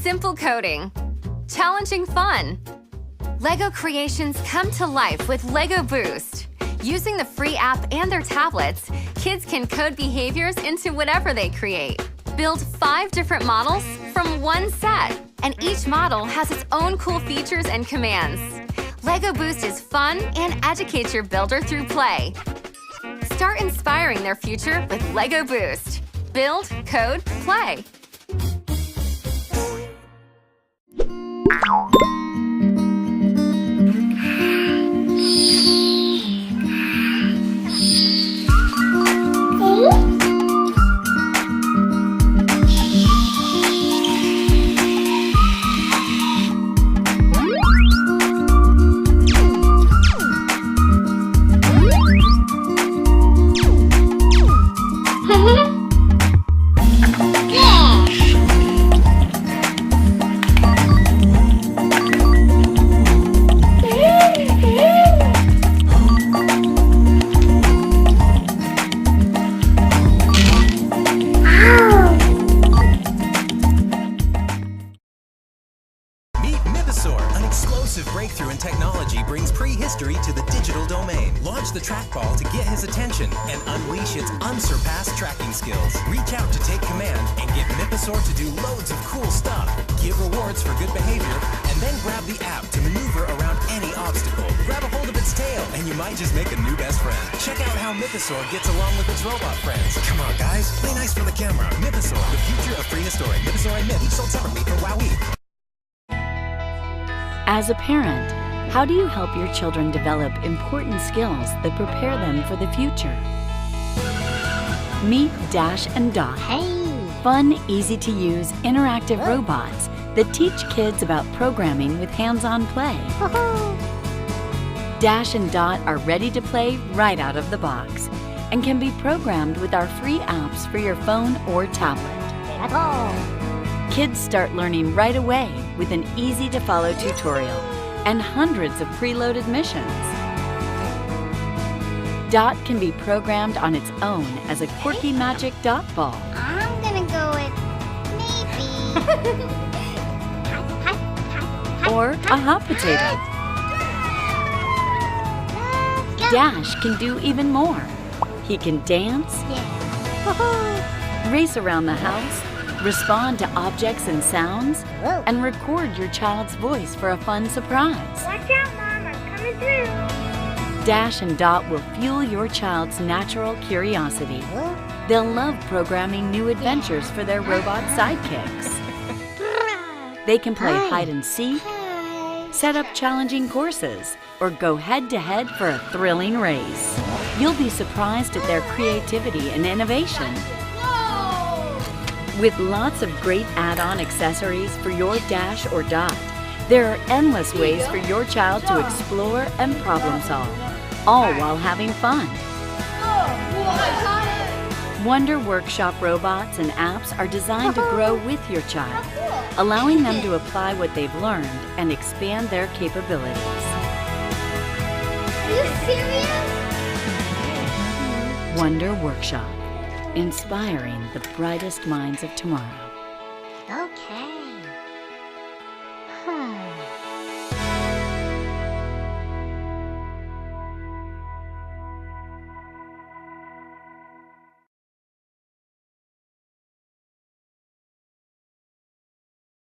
Simple coding. Challenging fun. Lego creations come to life with Lego Boost. Using the free app and their tablets, kids can code behaviors into whatever they create. Build 5 different models from one set, and each model has its own cool features and commands. Lego Boost is fun and educates your builder through play. Start inspiring their future with Lego Boost. Build, code, play. An explosive breakthrough in technology brings prehistory to the digital domain. Launch the trackball to get his attention and unleash its unsurpassed tracking skills. Reach out to take command and get Mythosaur to do loads of cool stuff. Give rewards for good behavior, and then grab the app to maneuver around any obstacle. Grab a hold of its tail, and you might just make a new best friend. Check out how Mythosaur gets along with its robot friends. Come on, guys, play nice for the camera. Mythosaur, the future of prehistory. Mythosaur and Myth, each sold separately for WowWee. As a parent, how do you help your children develop important skills that prepare them for the future? Meet Dash and Dot. Fun, easy-to-use, interactive robots that teach kids about programming with hands-on play. Dash and Dot are ready to play right out of the box and can be programmed with our free apps for your phone or tablet. Kids start learning right away with an easy-to-follow tutorial and hundreds of preloaded missions. Dot can be programmed on its own as a quirky magic dot ball. I'm gonna go with maybe. Or a hot potato. Dash can do even more. He can dance, race around the house, respond to objects and sounds, and record your child's voice for a fun surprise. Watch out, Mom, I'm coming through. Dash and Dot will fuel your child's natural curiosity. They'll love programming new adventures for their robot sidekicks. They can play hide and seek, set up challenging courses, or go head-to-head for a thrilling race. You'll be surprised at their creativity and innovation. With lots of great add-on accessories for your Dash or Dot, there are endless ways for your child to explore and problem solve, all while having fun. Wonder Workshop robots and apps are designed to grow with your child, allowing them to apply what they've learned and expand their capabilities. Are you serious? Wonder Workshop, inspiring the brightest minds of tomorrow. Okay.